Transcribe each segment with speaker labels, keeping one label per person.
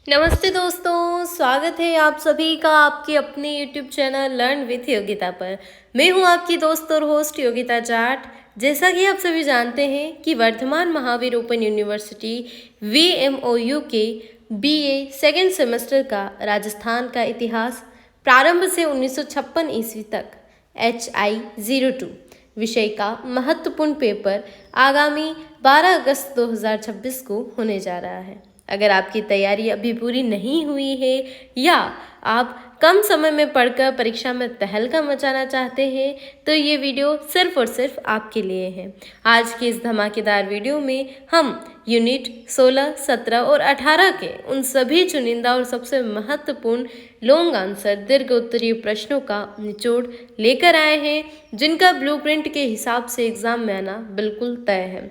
Speaker 1: नमस्ते दोस्तों, स्वागत है आप सभी का आपके अपने YouTube channel learn with Yogita पर। मैं हूं आपकी दोस्त और होस्ट योगिता जाट। जैसा कि आप सभी जानते हैं कि Vardhman Mahaveer open university VMOU के BA सेकेंड सेमेस्टर का राजस्थान का इतिहास प्रारंभ से 1956 ईस्वी तक HI02 विषय का महत्वपूर्ण पेपर आगामी 12 अगस्त 2026 को होने जा रहा है। अगर आपकी तैयारी अभी पूरी नहीं हुई है या आप कम समय में पढ़कर परीक्षा में तहलका मचाना चाहते हैं तो ये वीडियो सिर्फ और सिर्फ आपके लिए है। आज की इस धमाकेदार वीडियो में हम यूनिट 16, 17 और 18 के उन सभी चुनिंदा और सबसे महत्वपूर्ण लॉन्ग आंसर दीर्घ उत्तरीय प्रश्नों का निचोड़ लेकर आए हैं, जिनका ब्लूप्रिंट के हिसाब से एग्जाम में आना बिल्कुल तय है।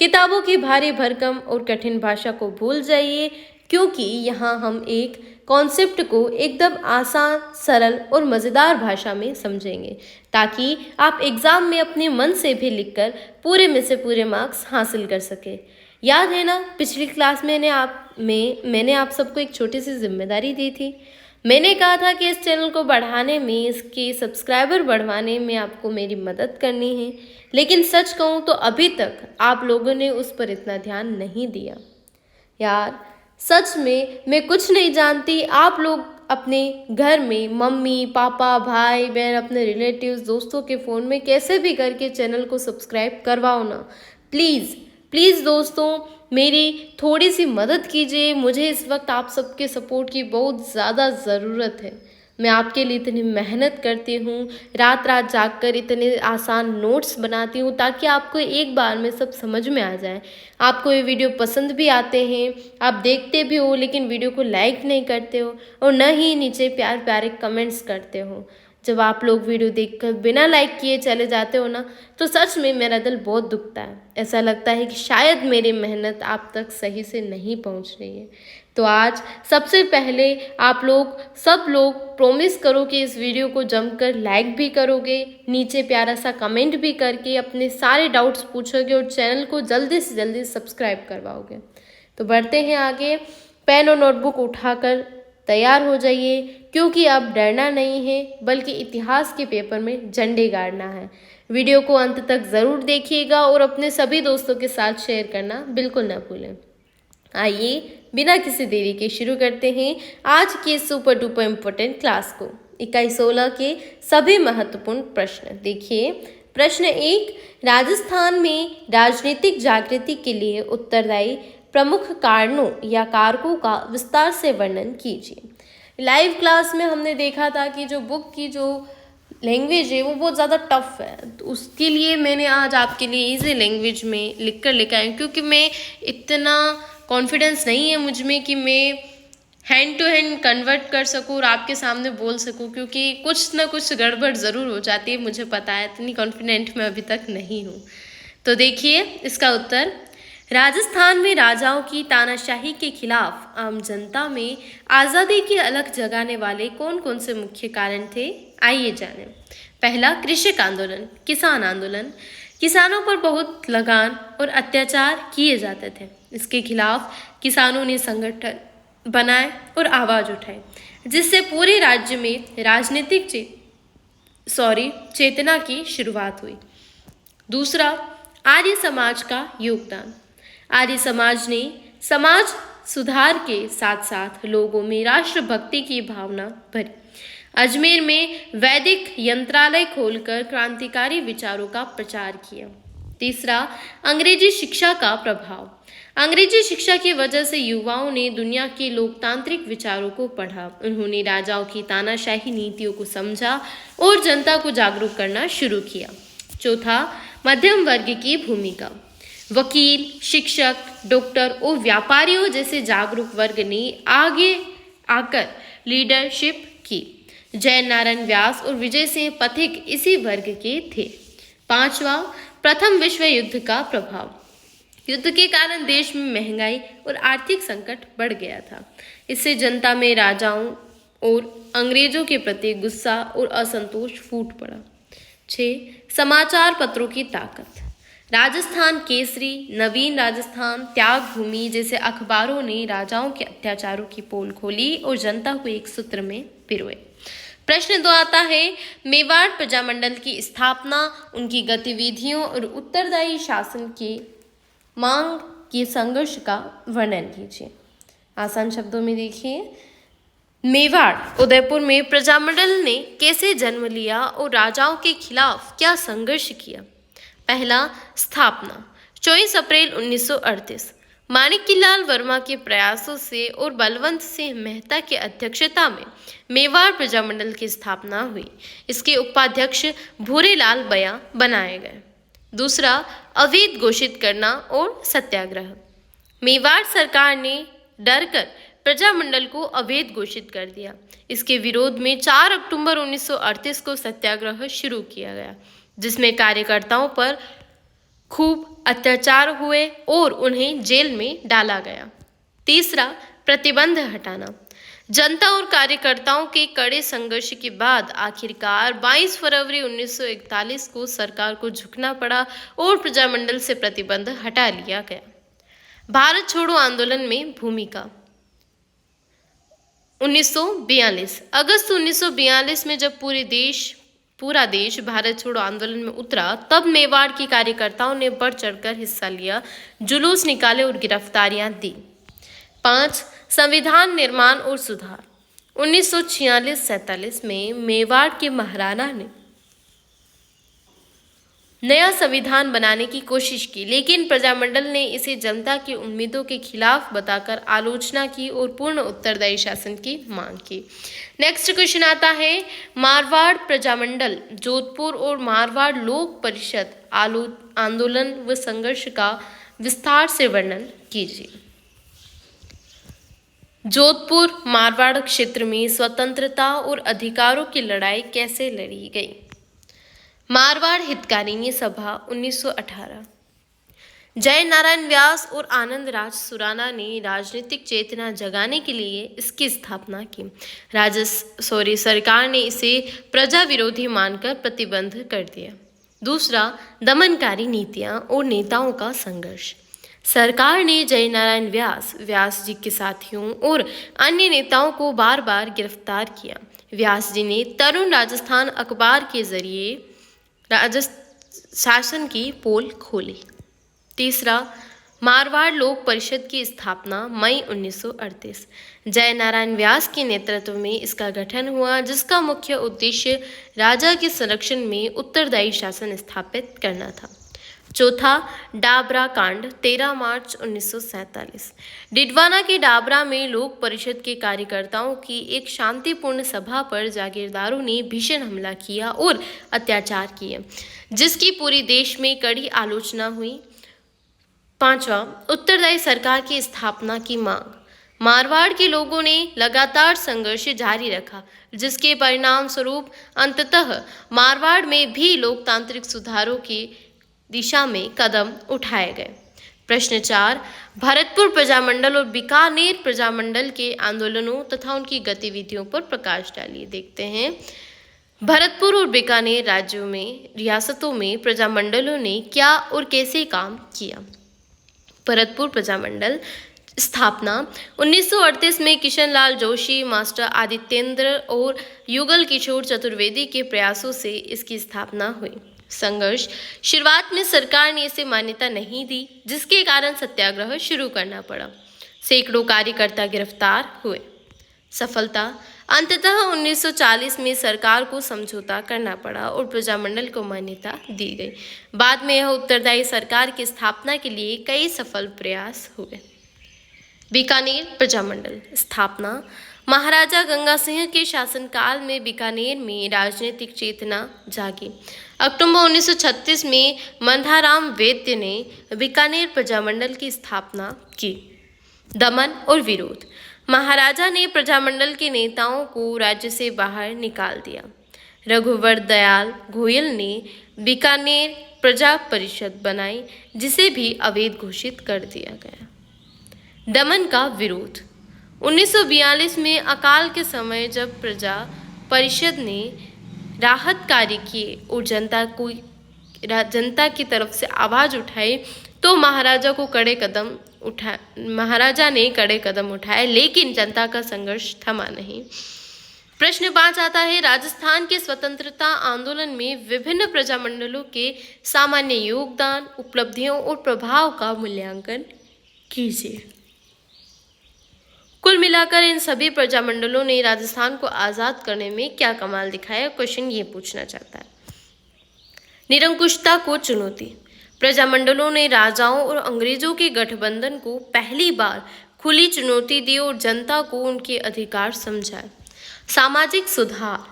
Speaker 1: किताबों की भारी भरकम और कठिन भाषा को भूल जाइए, क्योंकि यहाँ हम एक कॉन्सेप्ट को एकदम आसान, सरल और मज़ेदार भाषा में समझेंगे, ताकि आप एग्ज़ाम में अपने मन से भी लिखकर पूरे में से पूरे मार्क्स हासिल कर सके। याद है ना, पिछली क्लास में मैंने आप सबको एक छोटी सी जिम्मेदारी दी थी। मैंने कहा था कि इस चैनल को बढ़ाने में, इसके सब्सक्राइबर बढ़वाने में आपको मेरी मदद करनी है, लेकिन सच कहूँ तो अभी तक आप लोगों ने उस पर इतना ध्यान नहीं दिया। यार सच में मैं कुछ नहीं जानती, आप लोग अपने घर में मम्मी पापा भाई बहन अपने रिलेटिव्स दोस्तों के फ़ोन में कैसे भी करके चैनल को सब्सक्राइब करवाओ ना। प्लीज़ प्लीज़ दोस्तों, मेरी थोड़ी सी मदद कीजिए। मुझे इस वक्त आप सबके सपोर्ट की बहुत ज़्यादा ज़रूरत है। मैं आपके लिए इतनी मेहनत करती हूँ, रात रात जागकर इतने आसान नोट्स बनाती हूँ ताकि आपको एक बार में सब समझ में आ जाए। आपको ये वीडियो पसंद भी आते हैं, आप देखते भी हो, लेकिन वीडियो को लाइक नहीं करते हो और न ही नीचे प्यार प्यारे कमेंट्स करते हो। जब आप लोग वीडियो देखकर बिना लाइक किए चले जाते हो ना, तो सच में मेरा दिल बहुत दुखता है। ऐसा लगता है कि शायद मेरी मेहनत आप तक सही से नहीं पहुंच रही है। तो आज सबसे पहले सब लोग प्रॉमिस करो कि इस वीडियो को जमकर लाइक भी करोगे, नीचे प्यारा सा कमेंट भी करके अपने सारे डाउट्स पूछोगे और चैनल को जल्दी से जल्दी सब्सक्राइब करवाओगे। तो बढ़ते हैं आगे। पेन और नोटबुक उठाकर तैयार हो जाइए, क्योंकि अब डरना नहीं है, बल्कि इतिहास के पेपर में झंडे गाड़ना है। वीडियो को अंत तक ज़रूर देखिएगा और अपने सभी दोस्तों के साथ शेयर करना बिल्कुल ना भूलें। आइए बिना किसी देरी के शुरू करते हैं आज के सुपर डुपर इम्पोर्टेंट क्लास को। इकाई 16 के सभी महत्वपूर्ण प्रश्न देखिए। प्रश्न 1, राजस्थान में राजनीतिक जागृति के लिए उत्तरदायी प्रमुख कारणों या कारकों का विस्तार से वर्णन कीजिए। लाइव क्लास में हमने देखा था कि जो बुक की जो लैंग्वेज है वो बहुत ज़्यादा टफ है, तो उसके लिए मैंने आज आपके लिए इजी लैंग्वेज में लिख कर लेकर आई, क्योंकि मैं इतना कॉन्फिडेंस नहीं है मुझ में कि मैं हैंड टू हैंड कन्वर्ट कर सकूँ और आपके सामने बोल सकूँ, क्योंकि कुछ ना कुछ गड़बड़ ज़रूर हो जाती है, मुझे पता है। इतनी कॉन्फिडेंट मैं अभी तक नहीं हूँ। तो देखिए इसका उत्तर, राजस्थान में राजाओं की तानाशाही के खिलाफ आम जनता में आज़ादी की अलख जगाने वाले कौन कौन से मुख्य कारण थे, आइए जानें। पहला, कृषक आंदोलन, किसान आंदोलन। किसानों पर बहुत लगान और अत्याचार किए जाते थे। इसके खिलाफ किसानों ने संगठन बनाए और आवाज़ उठाई, जिससे पूरे राज्य में राजनीतिक चेतना की शुरुआत हुई। दूसरा, आर्य समाज का योगदान। आर्य समाज ने समाज सुधार के साथ साथ लोगों में राष्ट्रभक्ति की भावना भरी। अजमेर में वैदिक यंत्रालय खोलकर क्रांतिकारी विचारों का प्रचार किया। तीसरा, अंग्रेजी शिक्षा का प्रभाव। अंग्रेजी शिक्षा की वजह से युवाओं ने दुनिया के लोकतांत्रिक विचारों को पढ़ा। उन्होंने राजाओं की तानाशाही नीतियों को समझा और जनता को जागरूक करना शुरू किया। चौथा, मध्यम वर्ग की भूमिका। वकील, शिक्षक, डॉक्टर और व्यापारियों जैसे जागरूक वर्ग ने आगे आकर लीडरशिप की। जय नारायण व्यास और विजय सिंह पथिक इसी वर्ग के थे। पांचवा, प्रथम विश्व युद्ध का प्रभाव। युद्ध के कारण देश में महंगाई और आर्थिक संकट बढ़ गया था। इससे जनता में राजाओं और अंग्रेजों के प्रति गुस्सा और असंतोष फूट पड़ा। 6, समाचार पत्रों की ताकत। राजस्थान केसरी, नवीन राजस्थान, त्याग भूमि जैसे अखबारों ने राजाओं के अत्याचारों की पोल खोली और जनता को एक सूत्र में पिरोए। प्रश्न 2 आता है, मेवाड़ प्रजामंडल की स्थापना, उनकी गतिविधियों और उत्तरदायी शासन के मांग के संघर्ष का वर्णन कीजिए। आसान शब्दों में देखिए, मेवाड़ उदयपुर में प्रजामंडल ने कैसे जन्म लिया और राजाओं के खिलाफ क्या संघर्ष किया। पहला, स्थापना 24 अप्रैल 1938, माणिक्यलाल वर्मा के प्रयासों से और बलवंत सिंह मेहता की अध्यक्षता में मेवाड़ प्रजामंडल की स्थापना हुई। इसके उपाध्यक्ष भूरेलाल बया बनाए गए। दूसरा, अवैध घोषित करना और सत्याग्रह। मेवाड़ सरकार ने डरकर प्रजामंडल को अवैध घोषित कर दिया। इसके विरोध में 4 अक्टूबर 1938 को सत्याग्रह शुरू किया गया, जिसमें कार्यकर्ताओं पर खूब अत्याचार हुए और उन्हें जेल में डाला गया। तीसरा, प्रतिबंध हटाना। जनता और कार्यकर्ताओं के कड़े संघर्ष के बाद आखिरकार 22 फरवरी 1941 को सरकार को झुकना पड़ा और प्रजामंडल से प्रतिबंध हटा लिया गया। भारत छोड़ो आंदोलन में भूमिका। 1942 अगस्त 1942 में जब पूरा देश भारत छोड़ो आंदोलन में उतरा, तब मेवाड़ के कार्यकर्ताओं ने बढ़ चढ़कर हिस्सा लिया, जुलूस निकाले और गिरफ्तारियां दी। 5. संविधान निर्माण और सुधार। 1946-47 में मेवाड़ के महाराणा ने नया संविधान बनाने की कोशिश की, लेकिन प्रजामंडल ने इसे जनता की उम्मीदों के खिलाफ बताकर आलोचना की और पूर्ण उत्तरदायी शासन की मांग की। नेक्स्ट क्वेश्चन आता है, मारवाड़ प्रजामंडल, जोधपुर और मारवाड़ लोक परिषद आंदोलन व संघर्ष का विस्तार से वर्णन कीजिए। जोधपुर मारवाड़ क्षेत्र में स्वतंत्रता और अधिकारों की लड़ाई कैसे लड़ी गई। मारवाड़ हितकारिणी सभा 1918। जय नारायण व्यास और आनंद राज सुराना ने राजनीतिक चेतना जगाने के लिए इसकी स्थापना की। सरकार ने इसे प्रजा विरोधी मानकर प्रतिबंध कर दिया। दूसरा, दमनकारी नीतियां और नेताओं का संघर्ष। सरकार ने जय नारायण व्यास जी के साथियों और अन्य नेताओं को बार बार गिरफ्तार किया। व्यास जी ने तरुण राजस्थान अखबार के जरिए शासन की पोल खोली। तीसरा, मारवाड़ लोक परिषद की स्थापना मई 1938। जय नारायण व्यास के नेतृत्व में इसका गठन हुआ, जिसका मुख्य उद्देश्य राजा के संरक्षण में उत्तरदायी शासन स्थापित करना था। चौथा, डाबरा कांड 13 मार्च 1947। डिडवाना के डाबरा में लोक परिषद के कार्यकर्ताओं की एक शांतिपूर्ण सभा पर जागीरदारों ने भीषण हमला किया और अत्याचार किए, जिसकी पूरी देश में कड़ी आलोचना हुई। 5वां, उत्तरदायी सरकार की स्थापना की मांग। मारवाड़ के लोगों ने लगातार संघर्ष जारी रखा, जिसके परिणाम स्वरूप अंततः मारवाड़ में भी लोकतांत्रिक सुधारों की दिशा में कदम उठाए गए। प्रश्न 4, भरतपुर प्रजामंडल और बीकानेर प्रजामंडल के आंदोलनों तथा उनकी गतिविधियों पर प्रकाश डालिए। देखते हैं, भरतपुर और बीकानेर रियासतों में प्रजामंडलों ने क्या और कैसे काम किया। भरतपुर प्रजामंडल स्थापना 1938 में किशनलाल जोशी, मास्टर आदित्येंद्र और युगल किशोर चतुर्वेदी के प्रयासों से इसकी स्थापना हुई। संघर्ष। शुरुआत में सरकार ने इसे मान्यता नहीं दी, जिसके कारण सत्याग्रह शुरू करना पड़ा। सैकड़ों कार्यकर्ता गिरफ्तार हुए। सफलता। अंततः 1940 में सरकार को समझौता करना पड़ा और प्रजामंडल को मान्यता दी गई। बाद में यह उत्तरदायी सरकार की स्थापना के लिए कई सफल प्रयास हुए। बीकानेर प्रजामंडल स्थापना। महाराजा गंगा सिंह के शासनकाल में बीकानेर में राजनीतिक चेतना जागी। अक्टूबर 1936 में मंधाराम वैद्य ने बीकानेर प्रजामंडल की स्थापना की। दमन और विरोध। महाराजा ने प्रजामंडल के नेताओं को राज्य से बाहर निकाल दिया। रघुवर दयाल गोयल ने बीकानेर प्रजा परिषद बनाई, जिसे भी अवैध घोषित कर दिया गया। दमन का विरोध। 1942 में अकाल के समय जब प्रजा परिषद ने राहत कार्य किए और जनता को जनता की तरफ से आवाज उठाई तो महाराजा ने कड़े कदम उठाए, लेकिन जनता का संघर्ष थमा नहीं। प्रश्न 5 आता है, राजस्थान के स्वतंत्रता आंदोलन में विभिन्न प्रजामंडलों के सामान्य योगदान, उपलब्धियों और प्रभाव का मूल्यांकन कीजिए। कुल मिलाकर इन सभी प्रजामंडलों ने राजस्थान को आजाद करने में क्या कमाल दिखाया? क्वेश्चन ये पूछना चाहता है। निरंकुशता को चुनौती। प्रजामंडलों ने राजाओं और अंग्रेजों के गठबंधन को पहली बार खुली चुनौती दी और जनता को उनके अधिकार समझाए। सामाजिक सुधार।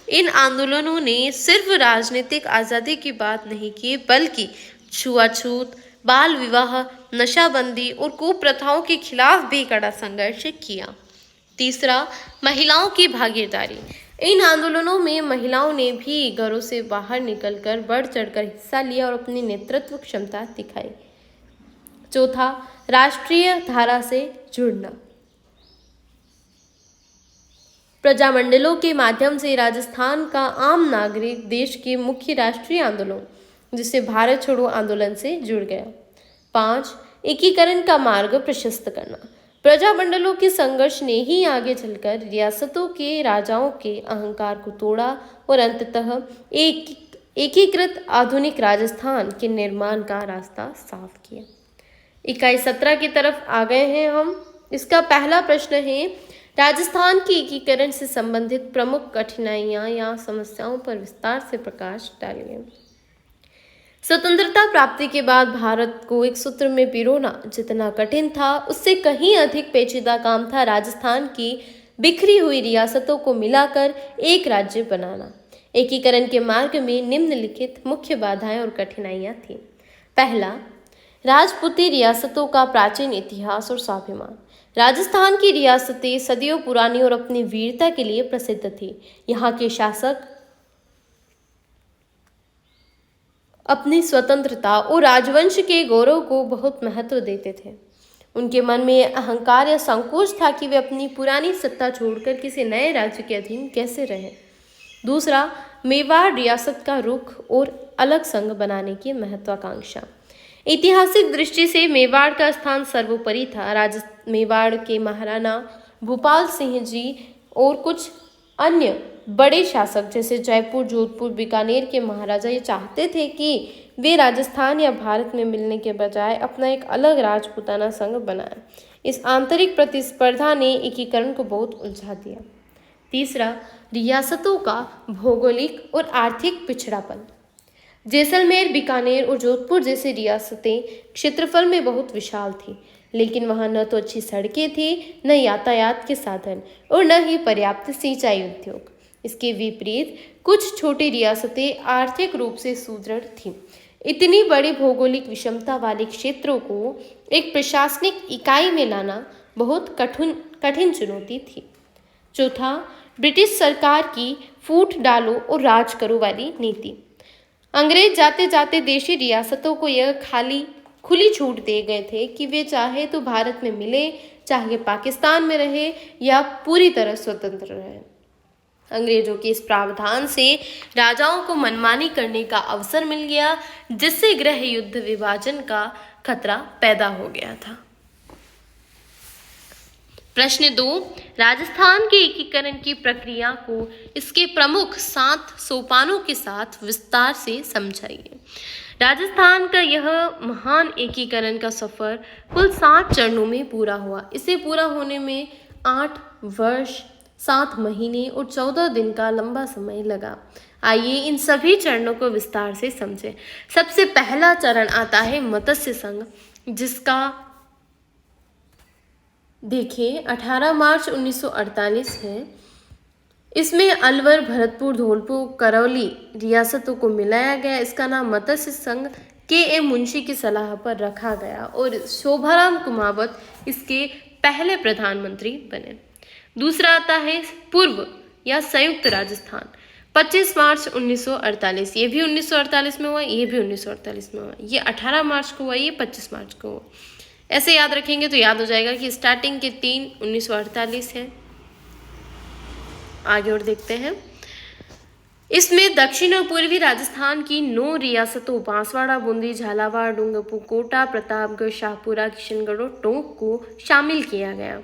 Speaker 1: इन आंदोलनों ने सिर्फ राजनीतिक आज़ादी की बात नहीं की, बल्कि छुआछूत, बाल विवाह, नशाबंदी और कुप्रथाओं के खिलाफ भी कड़ा संघर्ष किया। तीसरा, महिलाओं की भागीदारी। इन आंदोलनों में महिलाओं ने भी घरों से बाहर निकलकर बढ़ चढ़कर हिस्सा लिया और अपनी नेतृत्व क्षमता दिखाई। चौथा, राष्ट्रीय धारा से जुड़ना। प्रजामंडलों के माध्यम से राजस्थान का आम नागरिक देश के मुख्य राष्ट्रीय आंदोलन, जिसे भारत छोड़ो आंदोलन से जुड़ गया। 5, एकीकरण का मार्ग प्रशस्त करना। प्रजामंडलों के संघर्ष ने ही आगे चलकर रियासतों के राजाओं के अहंकार को तोड़ा और अंततः एकीकृत आधुनिक राजस्थान के निर्माण का रास्ता साफ किया। इकाई 17 की तरफ आ गए हैं हम। इसका पहला प्रश्न है, राजस्थान के एकीकरण से संबंधित प्रमुख कठिनाइयां या समस्याओं पर विस्तार से प्रकाश डालिए। स्वतंत्रता प्राप्ति के बाद भारत को एक सूत्र में पिरोना जितना कठिन था, उससे कहीं अधिक पेचीदा काम था राजस्थान की बिखरी हुई रियासतों को मिलाकर एक राज्य बनाना। एकीकरण के मार्ग में निम्नलिखित मुख्य बाधाएं और कठिनाइयां थीं। पहला, राजपूती रियासतों का प्राचीन इतिहास और स्वाभिमान। राजस्थान की रियासतें सदियों पुरानी और अपनी वीरता के लिए प्रसिद्ध थी। यहाँ के शासक अपनी स्वतंत्रता और राजवंश के गौरव को बहुत महत्व देते थे। उनके मन में अहंकार या संकोच था कि वे अपनी पुरानी सत्ता छोड़कर किसी नए राज्य के अधीन कैसे रहें। दूसरा, मेवाड़ रियासत का रुख और अलग संघ बनाने की महत्वाकांक्षा। ऐतिहासिक दृष्टि से मेवाड़ का स्थान सर्वोपरि था। मेवाड़ के महाराणा भूपाल सिंह जी और कुछ अन्य बड़े शासक जैसे जयपुर, जोधपुर, बीकानेर के महाराजा ये चाहते थे कि वे राजस्थान या भारत में मिलने के बजाय अपना एक अलग राजपूताना संघ बनाएं। इस आंतरिक प्रतिस्पर्धा ने एकीकरण को बहुत उलझा दिया। तीसरा, रियासतों का भौगोलिक और आर्थिक पिछड़ापन। जैसलमेर, बीकानेर और जोधपुर जैसी रियासतें क्षेत्रफल में बहुत विशाल थी, लेकिन वहाँ न तो अच्छी सड़कें थी, न यातायात के साधन और न ही पर्याप्त सिंचाई उद्योग। इसके विपरीत कुछ छोटी रियासतें आर्थिक रूप से सुदृढ़ थीं। इतनी बड़ी भौगोलिक विषमता वाले क्षेत्रों को एक प्रशासनिक इकाई में लाना बहुत कठिन चुनौती थी। चौथा, ब्रिटिश सरकार की फूट डालो और राज करो वाली नीति। अंग्रेज जाते जाते देशी रियासतों को यह खुली छूट दे गए थे कि वे चाहे तो भारत में मिले, चाहे पाकिस्तान में रहे या पूरी तरह स्वतंत्र रहे। अंग्रेजों के इस प्रावधान से राजाओं को मनमानी करने का अवसर मिल गया, जिससे गृह युद्ध विभाजन का खतरा पैदा हो गया था। प्रश्न 2, राजस्थान के एकीकरण की प्रक्रिया को इसके प्रमुख 7 सोपानों के साथ विस्तार से समझाइए। राजस्थान का यह महान एकीकरण का सफर कुल 7 चरणों में पूरा हुआ। इसे पूरा होने में 8 वर्ष, 7 महीने और 14 दिन का लंबा समय लगा। आइए इन सभी चरणों को विस्तार से समझें। सबसे पहला चरण आता है मत्स्य संघ, जिसका देखिए 18 मार्च 1948 है। इसमें अलवर, भरतपुर, धौलपुर, करौली रियासतों को मिलाया गया। इसका नाम मत्स्य संघ के मुंशी की सलाह पर रखा गया और शोभाराम कुमावत इसके पहले प्रधानमंत्री बने। दूसरा आता है पूर्व या संयुक्त राजस्थान, 25 मार्च 1948। ये भी 1948 में हुआ, ये भी 1948 में हुआ। ये 18 मार्च को हुआ, ये 25 मार्च को हुआ। ऐसे याद रखेंगे तो याद हो जाएगा कि स्टार्टिंग के 3 1948 है। आगे और देखते हैं। इसमें दक्षिण और पूर्वी राजस्थान की 9 रियासतों बांसवाड़ा, बूंदी, झालावाड़, डूंगरपुर, कोटा, प्रतापगढ़, शाहपुरा, किशनगढ़ और टोंक को शामिल किया गया।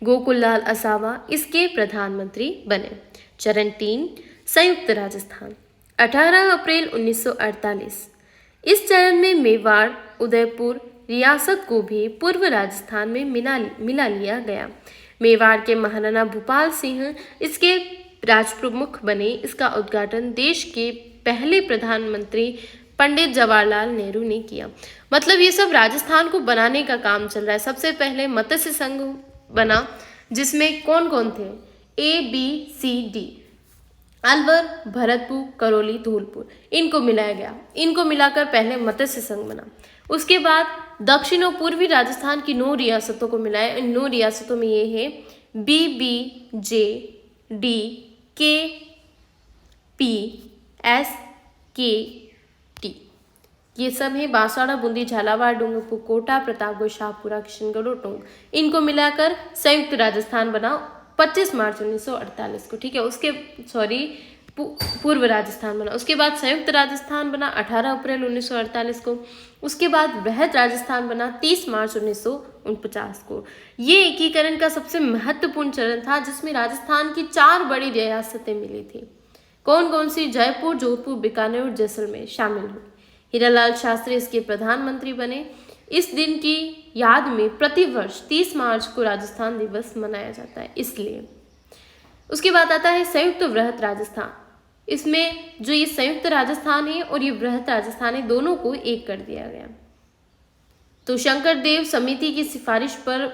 Speaker 1: गोकुललाल असावा इसके प्रधानमंत्री बने। चरण 3, संयुक्त राजस्थान, 18 अप्रैल 1948। इस चरण में मेवाड़, उदयपुर रियासत को भी पूर्व राजस्थान में मिला लिया गया। मेवाड़ के महाराणा भूपाल सिंह इसके राजप्रमुख बने। इसका उद्घाटन देश के पहले प्रधानमंत्री पंडित जवाहरलाल नेहरू ने किया। मतलब ये सब राजस्थान को बनाने का काम चल रहा है। सबसे पहले मत्स्य संघ बना, जिसमें कौन कौन थे? ABCD, अलवर, भरतपुर, करौली, धौलपुर, इनको मिलाया गया। इनको मिलाकर पहले मत्स्य संघ बना। उसके बाद दक्षिण और पूर्वी राजस्थान की 9 रियासतों को मिलाया। इन 9 रियासतों में ये है BBJD, KPSKT, ये सब है बांसवाड़ा, बूंदी, झालावाड़, डूंगरपुर, कोटा, प्रतापगढ़, शाहपुरा, किशनगढ़ और टोंक। इनको मिलाकर संयुक्त राजस्थान बना 25 मार्च 1948 को। ठीक है, उसके पूर्व राजस्थान बना। उसके बाद संयुक्त राजस्थान बना 18 अप्रैल 1948 को। उसके बाद वृहद राजस्थान बना 30 मार्च 1949 को। ये एकीकरण का सबसे महत्वपूर्ण चरण था, जिसमें राजस्थान की 4 बड़ी रियासतें मिली थी। कौन कौन सी? जयपुर, जोधपुर, बीकानेर और जैसलमेर शामिल हुई। हीरालाल शास्त्री इसके प्रधानमंत्री बने। इस दिन की याद में प्रतिवर्ष 30 मार्च को राजस्थान दिवस मनाया जाता है, इसलिए। उसके बाद आता है संयुक्त वृहद राजस्थान। इसमें जो ये संयुक्त राजस्थान है और ये वृहद राजस्थान है, दोनों को एक कर दिया गया। तो शंकरदेव समिति की सिफारिश पर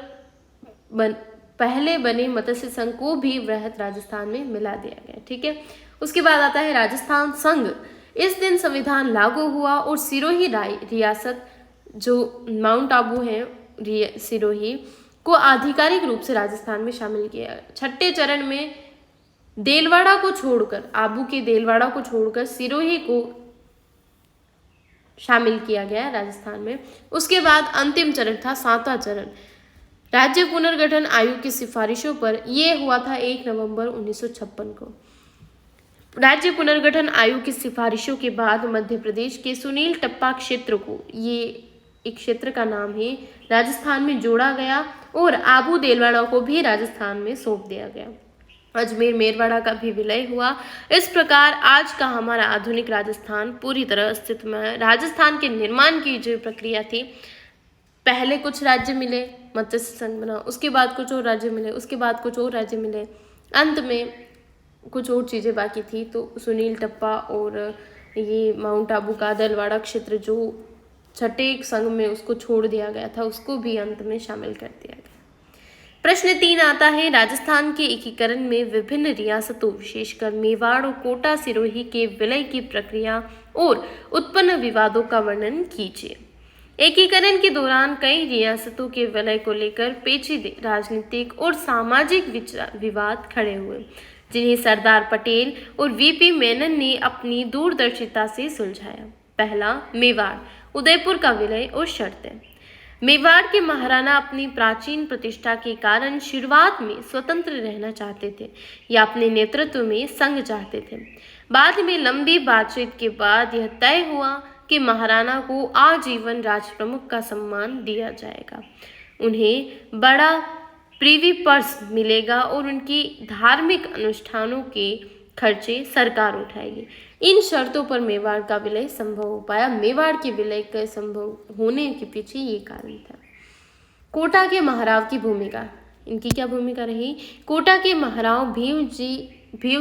Speaker 1: पहले बने मत्स्य संघ को भी वृहद राजस्थान में मिला दिया गया। ठीक है, उसके बाद आता है राजस्थान संघ। इस दिन संविधान लागू हुआ और सिरोही रियासत, जो माउंट आबू है सिरोही, को आधिकारिक रूप से राजस्थान में शामिल किया। छठे चरण में देलवाड़ा को छोड़कर, आबू के देलवाड़ा को छोड़कर सिरोही को शामिल किया गया राजस्थान में। उसके बाद अंतिम चरण था 7वां चरण। राज्य पुनर्गठन आयोग की सिफारिशों पर यह हुआ था 1 नवंबर 1956 को। राज्य पुनर्गठन आयोग की सिफारिशों के बाद मध्य प्रदेश के सुनील टप्पा क्षेत्र को, ये एक क्षेत्र का नाम है, राजस्थान में जोड़ा गया और आबू देलवाड़ा को भी राजस्थान में सौंप दिया गया। अजमेर मेरवाड़ा का भी विलय हुआ। इस प्रकार आज का हमारा आधुनिक राजस्थान पूरी तरह अस्तित्व में है। राजस्थान के निर्माण की जो प्रक्रिया थी, पहले कुछ राज्य मिले, मत्स्य संघ बना, उसके बाद कुछ और राज्य मिले, उसके बाद कुछ और राज्य मिले, अंत में कुछ और चीज़ें बाकी थी। तो सुनील टप्पा और ये माउंट आबू का देलवाड़ा क्षेत्र जो छठे संघ में उसको छोड़ दिया गया था, उसको भी अंत में शामिल कर दिया गया। प्रश्न 3 आता है, राजस्थान के एकीकरण में विभिन्न रियासतों विशेषकर मेवाड़ और कोटा सिरोही के विलय की प्रक्रिया और उत्पन्न विवादों का वर्णन कीजिए। एकीकरण के दौरान कई रियासतों के विलय को लेकर पेचीदे राजनीतिक और सामाजिक विवाद खड़े हुए, जिन्हें सरदार पटेल और VP मेनन ने अपनी दूरदर्शिता से सुलझाया। पहला, मेवाड़, उदयपुर का विलय और शर्तें। मेवाड़ के महाराणा अपनी प्राचीन प्रतिष्ठा के कारण शुरुआत में स्वतंत्र रहना चाहते थे या अपने नेतृत्व में संघ चाहते थे। बाद में लंबी बातचीत के बाद यह तय हुआ कि महाराणा को आजीवन राजप्रमुख का सम्मान दिया जाएगा, उन्हें बड़ा प्रीवी पर्स मिलेगा और उनकी धार्मिक अनुष्ठानों के खर्चे सरकार उठाएगी। इन शर्तों पर मेवाड़ का विलय संभव हो पाया। मेवाड़ के विलय के संभव होने के पीछे ये कारण था। कोटा के महाराव की भूमिका, इनकी क्या भूमिका रही? कोटा के महाराव भीम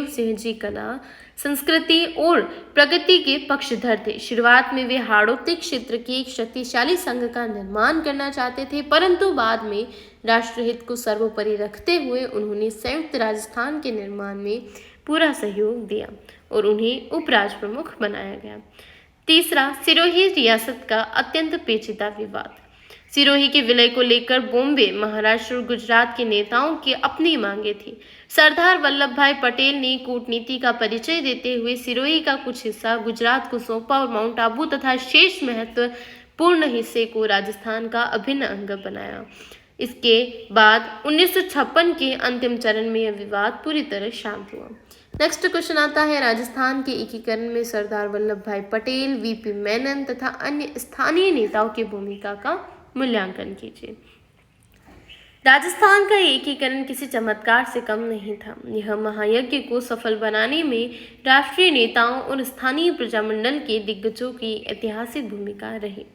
Speaker 1: सिंह जी कला, संस्कृति और प्रगति के पक्षधर थे। शुरुआत में वे हाड़ौती क्षेत्र के एक शक्तिशाली संघ का निर्माण करना चाहते थे, परंतु बाद में राष्ट्रहित को सर्वोपरि रखते हुए उन्होंने संयुक्त राजस्थान के निर्माण में पूरा सहयोग दिया और उन्हें उपराज प्रमुख बनाया गया। तीसरा, सिरोही रियासत का अत्यंत पेचीदा विवाद। सिरोही के विलय को लेकर बॉम्बे, महाराष्ट्र और गुजरात के नेताओं की अपनी मांगे थी। सरदार वल्लभ भाई पटेल ने कूटनीति का परिचय देते हुए सिरोही का कुछ हिस्सा गुजरात को सौंपा और माउंट आबू तथा शेष महत्वपूर्ण हिस्से को राजस्थान का अभिन्न अंग बनाया। इसके बाद 1956 के अंतिम चरण में यह विवाद पूरी तरह शांत हुआ। नेक्स्ट क्वेश्चन आता है, राजस्थान के एकीकरण में सरदार वल्लभ भाई पटेल, वीपी मेनन तथा अन्य स्थानीय नेताओं की भूमिका का मूल्यांकन कीजिए। राजस्थान का एकीकरण किसी चमत्कार से कम नहीं था। यह महायज्ञ को सफल बनाने में राष्ट्रीय नेताओं और स्थानीय प्रजामंडल के दिग्गजों की ऐतिहासिक भूमिका रही।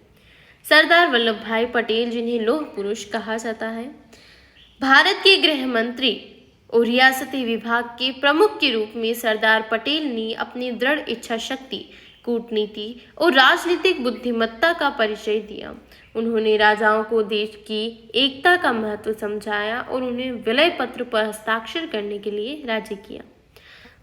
Speaker 1: सरदार वल्लभ भाई पटेल, जिन्हें लौह पुरुष कहा जाता है, भारत के गृह मंत्री और रियासती विभाग के प्रमुख के रूप में सरदार पटेल ने अपनी दृढ़ इच्छा शक्ति, कूटनीति और राजनीतिक बुद्धिमत्ता का परिचय दिया। उन्होंने राजाओं को देश की एकता का महत्व समझाया और उन्हें विलय पत्र पर हस्ताक्षर करने के लिए राजी किया।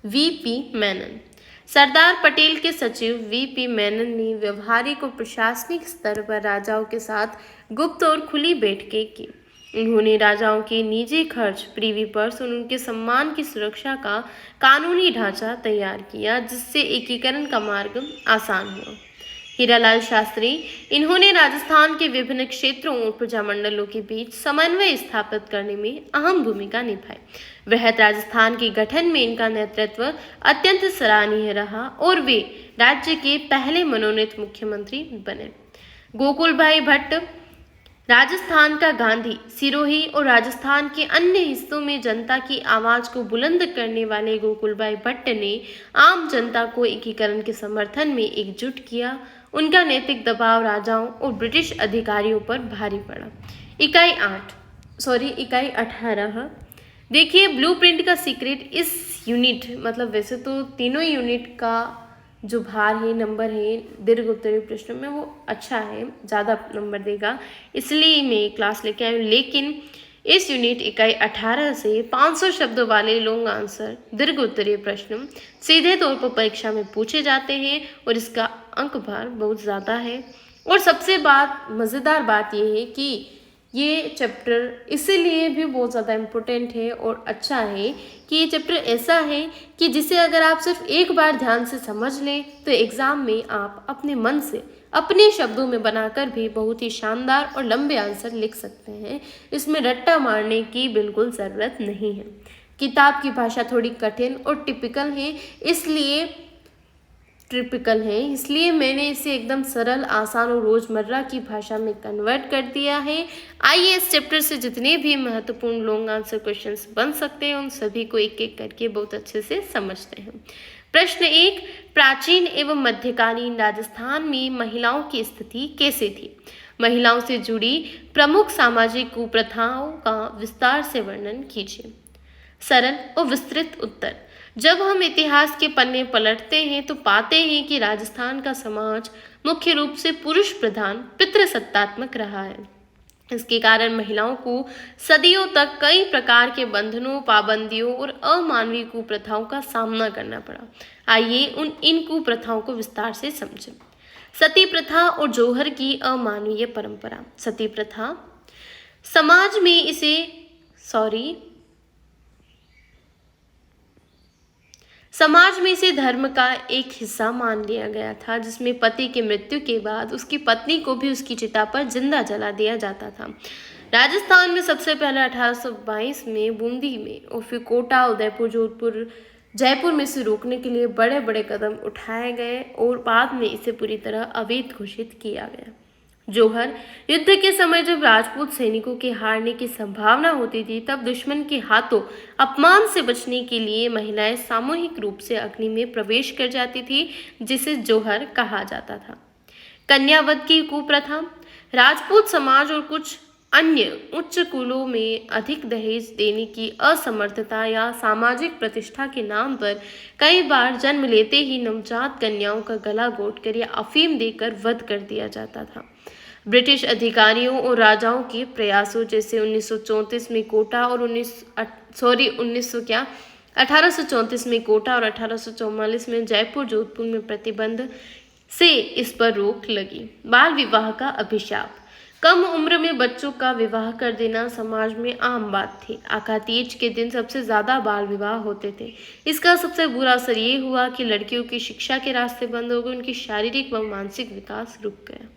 Speaker 1: वीपी मेनन, सरदार पटेल के सचिव वीपी मेनन ने व्यवहारिक और प्रशासनिक स्तर पर राजाओं के साथ गुप्त और खुली बैठकें की। उन्होंने राजाओं के निजी खर्च, प्रीवी पर्स और उनके सम्मान की सुरक्षा का कानूनी ढांचा तैयार किया, जिससे एकीकरण का मार्ग आसान हुआ। हीरालाल शास्त्री, इन्होंने राजस्थान के विभिन्न क्षेत्रों और प्रजामंडलों के बीच समन्वय स्थापित करने में अहम भूमिका निभाई। वृहद राजस्थान के गठन में इनका नेतृत्व अत्यंत सराहनीय रहा और वे राज्य के पहले मनोनीत मुख्यमंत्री बने। गोकुल भाई भट्ट, राजस्थान का गांधी, सिरोही और राजस्थान के अन्य हिस्सों में जनता की आवाज को बुलंद करने वाले गोकुलभाई भट्ट ने आम जनता को एकीकरण के समर्थन में एकजुट किया। उनका नैतिक दबाव राजाओं और ब्रिटिश अधिकारियों पर भारी पड़ा। इकाई 18 देखिए, ब्लूप्रिंट का सीक्रेट। इस यूनिट, मतलब वैसे तो तीनों यूनिट का जो भार है, नंबर है दीर्घ उत्तरीय प्रश्नों में, वो अच्छा है, ज़्यादा नंबर देगा, इसलिए मैं क्लास लेके आई हूँ। लेकिन इस यूनिट इकाई 18 से 500 शब्दों वाले लॉन्ग आंसर दीर्घ उत्तरीय प्रश्न सीधे तौर पर परीक्षा में पूछे जाते हैं और इसका अंक भार बहुत ज़्यादा है। और सबसे मज़ेदार बात यह है कि ये चैप्टर इसीलिए भी बहुत ज़्यादा इम्पोर्टेंट है और अच्छा है कि ये चैप्टर ऐसा है कि जिसे अगर आप सिर्फ एक बार ध्यान से समझ लें तो एग्ज़ाम में आप अपने मन से, अपने शब्दों में बनाकर भी बहुत ही शानदार और लंबे आंसर लिख सकते हैं। इसमें रट्टा मारने की बिल्कुल ज़रूरत नहीं है। किताब की भाषा थोड़ी कठिन और इसलिए मैंने इसे एकदम सरल, आसान और रोज़मर्रा की भाषा में कन्वर्ट कर दिया है। आइए इस चैप्टर से जितने भी महत्वपूर्ण लॉन्ग आंसर क्वेश्चंस बन सकते हैं उन सभी को एक एक करके बहुत अच्छे से समझते हैं। प्रश्न 1, प्राचीन एवं मध्यकालीन राजस्थान में महिलाओं की स्थिति कैसे थी? महिलाओं से जुड़ी प्रमुख सामाजिक कुप्रथाओं का विस्तार से वर्णन कीजिए। सरल और विस्तृत उत्तर। जब हम इतिहास के पन्ने पलटते हैं तो पाते हैं कि राजस्थान का समाज मुख्य रूप से पुरुष प्रधान, पितृसत्तात्मक रहा है। इसके कारण महिलाओं को सदियों तक कई प्रकार के बंधनों, पाबंदियों और अमानवीय कुप्रथाओं का सामना करना पड़ा। आइए इन कुप्रथाओं को विस्तार से समझें। सती प्रथा और जौहर की अमानवीय परंपरा। सती प्रथा समाज में इसे धर्म का एक हिस्सा मान लिया गया था, जिसमें पति की मृत्यु के बाद उसकी पत्नी को भी उसकी चिता पर जिंदा जला दिया जाता था। राजस्थान में सबसे पहले 1822 में बूंदी में और फिर कोटा, उदयपुर, जोधपुर, जयपुर में इसे रोकने के लिए बड़े बड़े कदम उठाए गए और बाद में इसे पूरी तरह अवैध घोषित किया गया। जौहर, युद्ध के समय जब राजपूत सैनिकों के हारने की संभावना होती थी तब दुश्मन के हाथों अपमान से बचने के लिए महिलाएं सामूहिक रूप से अग्नि में प्रवेश कर जाती थी, जिसे जौहर कहा जाता था। कन्यावध की कुप्रथा। राजपूत समाज और कुछ अन्य उच्च कुलों में अधिक दहेज देने की असमर्थता या सामाजिक प्रतिष्ठा के नाम पर कई बार जन्म लेते ही नवजात कन्याओं का गला घोंटकर या अफीम देकर वध कर दिया जाता था। ब्रिटिश अधिकारियों और राजाओं के प्रयासों, जैसे 1834 में कोटा और 1844 में जयपुर, जोधपुर में प्रतिबंध से इस पर रोक लगी। बाल विवाह का अभिशाप। कम उम्र में बच्चों का विवाह कर देना समाज में आम बात थी। आका तीज के दिन सबसे ज्यादा बाल विवाह होते थे। इसका सबसे बुरा असर ये हुआ कि लड़कियों की शिक्षा के रास्ते बंद हो गए, उनकी शारीरिक व मानसिक विकास रुक गया।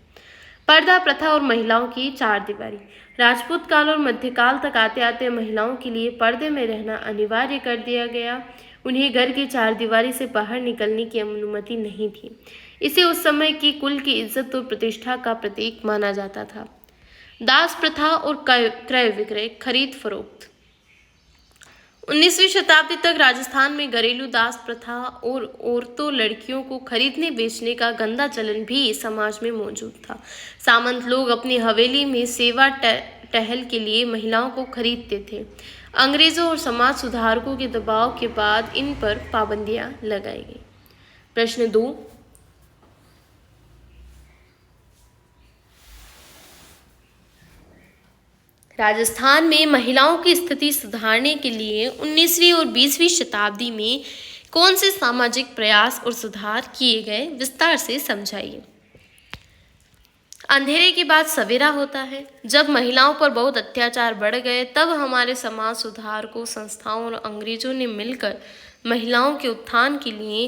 Speaker 1: पर्दा प्रथा और महिलाओं की चारदीवारी। राजपूत काल और मध्यकाल तक आते आते महिलाओं के लिए पर्दे में रहना अनिवार्य कर दिया गया। उन्हें घर की चारदीवारी से बाहर निकलने की अनुमति नहीं थी। इसे उस समय की कुल की इज्जत और प्रतिष्ठा का प्रतीक माना जाता था। दास प्रथा और क्रय विक्रय, खरीद फरोख्त। 19वीं शताब्दी तक राजस्थान में घरेलू दास प्रथा और औरतों लड़कियों को खरीदने बेचने का गंदा चलन भी समाज में मौजूद था। सामंत लोग अपनी हवेली में सेवा टहल के लिए महिलाओं को खरीदते थे। अंग्रेजों और समाज सुधारकों के दबाव के बाद इन पर पाबंदियां लगाई गई। प्रश्न 2, राजस्थान में महिलाओं की स्थिति सुधारने के लिए 19वीं और 20वीं शताब्दी में कौन से सामाजिक प्रयास और सुधार किए गए, विस्तार से समझाइए। अंधेरे के बाद सवेरा होता है। जब महिलाओं पर बहुत अत्याचार बढ़ गए तब हमारे समाज सुधारकों, संस्थाओं और अंग्रेजों ने मिलकर महिलाओं के उत्थान के लिए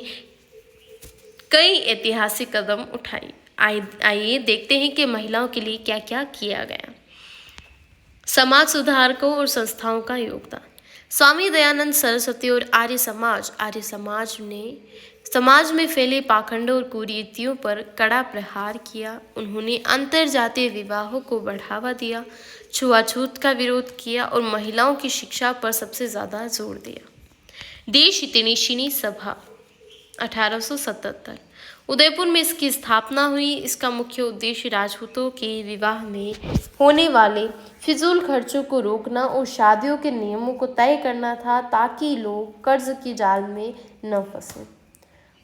Speaker 1: कई ऐतिहासिक कदम उठाए। आइए देखते हैं कि महिलाओं के लिए क्या क्या किया गया। समाज सुधारकों और संस्थाओं का योगदान। स्वामी दयानंद सरस्वती और आर्य समाज ने समाज में फैले पाखंडों और कुरीतियों पर कड़ा प्रहार किया। उन्होंने अंतर जातीय विवाहों को बढ़ावा दिया, छुआछूत का विरोध किया और महिलाओं की शिक्षा पर सबसे ज्यादा जोर दिया। देश हितैषिणी सभा 1877, उदयपुर में इसकी स्थापना हुई। इसका मुख्य उद्देश्य राजपूतों के विवाह में होने वाले फिजूल खर्चों को रोकना और शादियों के नियमों को तय करना था ताकि लोग कर्ज की जाल में न फंसें।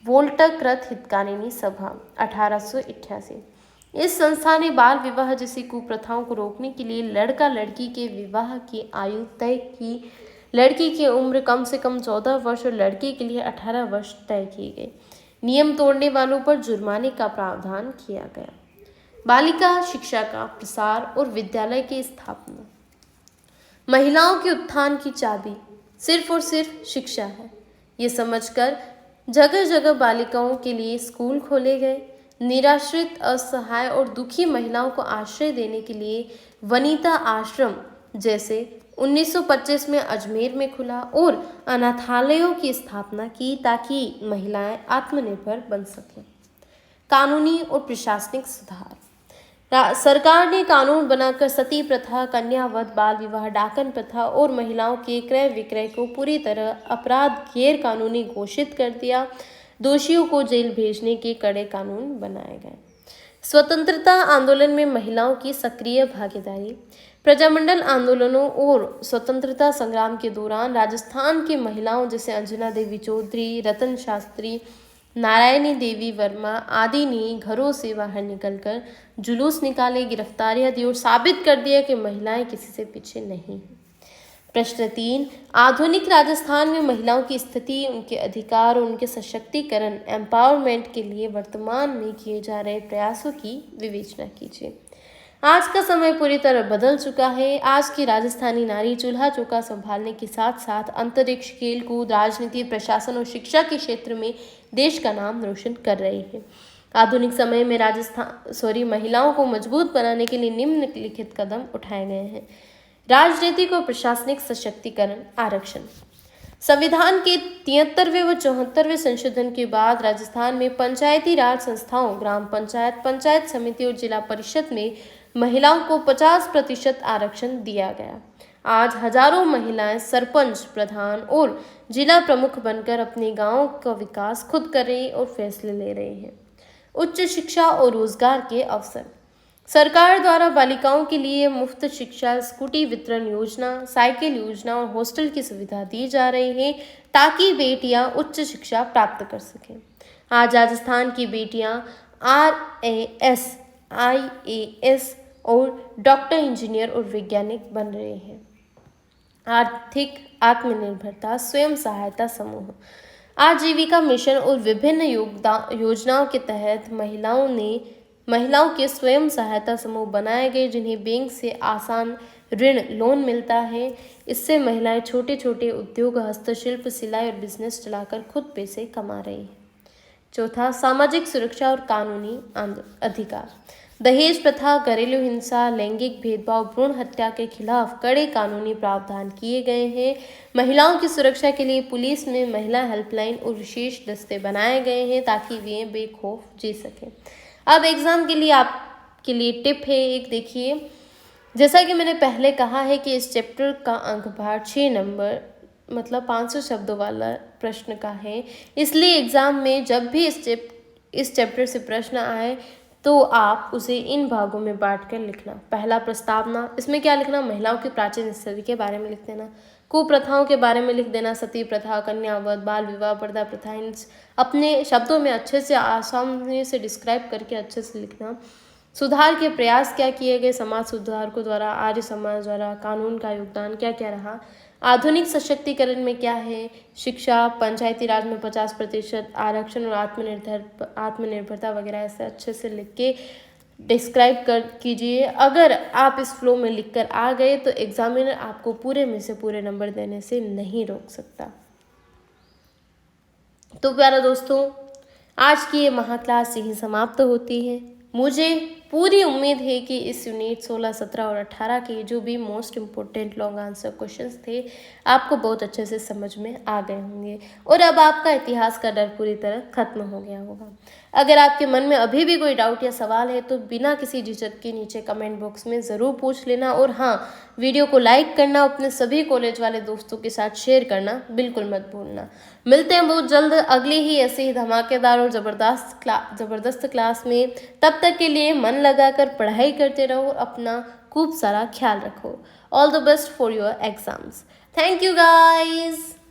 Speaker 1: वोल्टा कृत हितकारिणी सभा 1888, इस संस्था ने बाल विवाह जैसी कुप्रथाओं को रोकने के लिए लड़का लड़की के विवाह की आयु तय की। लड़की की उम्र कम से कम 14 वर्ष और लड़के के लिए 18 वर्ष तय की गई। नियम तोड़ने वालों पर जुर्माने का प्रावधान किया गया। बालिका शिक्षा का प्रसार और विद्यालय की स्थापना। महिलाओं के उत्थान की चाबी सिर्फ और सिर्फ शिक्षा है। ये समझकर जगह जगह बालिकाओं के लिए स्कूल खोले गए। निराश्रित, असहाय और दुखी महिलाओं को आश्रय देने के लिए वनिता आश्रम जैसे 1925 में अजमेर में खुला और अनाथालयों की स्थापना की ताकि महिलाएं आत्मनिर्भर बन सकें। कानूनी और प्रशासनिक सुधार। सरकार ने कानून बनाकर सती प्रथा, कन्यावध, बाल विवाह, डाकन प्रथा और महिलाओं के क्रय विक्रय को पूरी तरह अपराध गैर कानूनी घोषित कर दिया। दोषियों को जेल भेजने के कड़े कानून बनाए गए। स्वतंत्रता आंदोलन में महिलाओं की सक्रिय भागीदारी। प्रजामंडल आंदोलनों और स्वतंत्रता संग्राम के दौरान राजस्थान की महिलाओं जैसे अंजना देवी चौधरी, रतन शास्त्री, नारायणी देवी वर्मा आदि ने घरों से बाहर निकलकर जुलूस निकाले, गिरफ्तारियां दी और साबित कर दिया कि महिलाएं किसी से पीछे नहीं हैं। प्रश्न 3, आधुनिक राजस्थान में महिलाओं की स्थिति, उनके अधिकार और उनके सशक्तिकरण, एम्पावरमेंट के लिए वर्तमान में किए जा रहे प्रयासों की विवेचना कीजिए। आज का समय पूरी तरह बदल चुका है। आज की राजस्थानी नारी चूल्हा चौका संभालने के साथ साथ अंतरिक्ष, खेलकूद, राजनीति, प्रशासन और शिक्षा के क्षेत्र में देश का नाम रोशन कर रही है। आधुनिक समय में महिलाओं को मजबूत बनाने के लिए निम्नलिखित कदम उठाए गए हैं। राजनीतिक और प्रशासनिक सशक्तिकरण, आरक्षण। संविधान के 73वें व 74वें संशोधन के बाद राजस्थान में पंचायती राज संस्थाओं, ग्राम पंचायत, पंचायत समिति और जिला परिषद में महिलाओं को 50% आरक्षण दिया गया। आज हजारों महिलाएं सरपंच, प्रधान और जिला प्रमुख बनकर अपने गांव का विकास खुद कर रही और फैसले ले रही हैं। उच्च शिक्षा और रोजगार के अवसर। सरकार द्वारा बालिकाओं के लिए मुफ्त शिक्षा, स्कूटी वितरण योजना, साइकिल योजना और हॉस्टल की सुविधा दी जा रही है ताकि बेटियां उच्च शिक्षा प्राप्त कर सकें। आज राजस्थान की बेटियां RAS, IAS और डॉक्टर, इंजीनियर और वैज्ञानिक बन रहे हैं। आर्थिक आत्मनिर्भरता, स्वयं सहायता समूह, आजीविका मिशन और विभिन्न योजनाओं के तहत महिलाओं के स्वयं सहायता समूह बनाए गए जिन्हें बैंक से आसान ऋण लोन मिलता है। इससे महिलाएं छोटे छोटे उद्योग, हस्तशिल्प, सिलाई और बिजनेस चलाकर खुद पैसे कमा रही हैं। चौथा, सामाजिक सुरक्षा और कानूनी अधिकार। दहेज प्रथा, घरेलू हिंसा, लैंगिक भेदभाव, भ्रूण हत्या के खिलाफ कड़े कानूनी प्रावधान किए गए हैं। महिलाओं की सुरक्षा के लिए पुलिस में महिला हेल्पलाइन और विशेष दस्ते बनाए गए हैं ताकि वे बेखौफ जी सकें। अब एग्जाम के लिए आपके लिए टिप है एक, देखिए, जैसा कि मैंने पहले कहा है कि इस चैप्टर का अंक भार 6 नंबर मतलब 500 शब्दों वाला प्रश्न का है, इसलिए एग्जाम में जब भी इस चैप्टर से प्रश्न आए तो आप उसे इन भागों में बांट कर लिखना। पहला, प्रस्तावना, इसमें क्या लिखना, महिलाओं की प्राचीन हिस्ट्री के बारे में लिख देना, कुप्रथाओं के बारे में लिख देना, सती प्रथा, कन्यावध, बाल विवाह, पर्दा प्रथा, इन अपने शब्दों में अच्छे से आसानी से डिस्क्राइब करके अच्छे से लिखना। सुधार के प्रयास क्या किए गए समाज सुधारकों द्वारा, आर्य समाज द्वारा, कानून का योगदान क्या क्या रहा, आधुनिक सशक्तिकरण में क्या है, शिक्षा, पंचायती राज में 50% आरक्षण और आत्मनिर्भरता वगैरह, ऐसे अच्छे से लिख के डिस्क्राइब कर कीजिए। अगर आप इस फ्लो में लिखकर आ गए तो एग्जामिनर आपको पूरे में से पूरे नंबर देने से नहीं रोक सकता। तो प्यारे दोस्तों, आज की ये महा क्लास यही समाप्त होती है। मुझे पूरी उम्मीद है कि इस यूनिट 16, 17 और 18 के जो भी most important long answer questions थे आपको बहुत अच्छे से समझ में आ गए होंगे और अब आपका इतिहास का डर पूरी तरह खत्म हो गया होगा। अगर आपके मन में अभी भी कोई डाउट या सवाल है तो बिना किसी झिझक के नीचे कमेंट बॉक्स में ज़रूर पूछ लेना और हाँ, वीडियो को लाइक करना, अपने सभी कॉलेज वाले दोस्तों के साथ शेयर करना बिल्कुल मत भूलना। मिलते हैं बहुत जल्द अगली ही ऐसे ही धमाकेदार और ज़बरदस्त क्लास में। तब तक के लिए मन लगाकर पढ़ाई करते रहो और अपना खूब सारा ख्याल रखो। All the best for your exams. Thank you guys.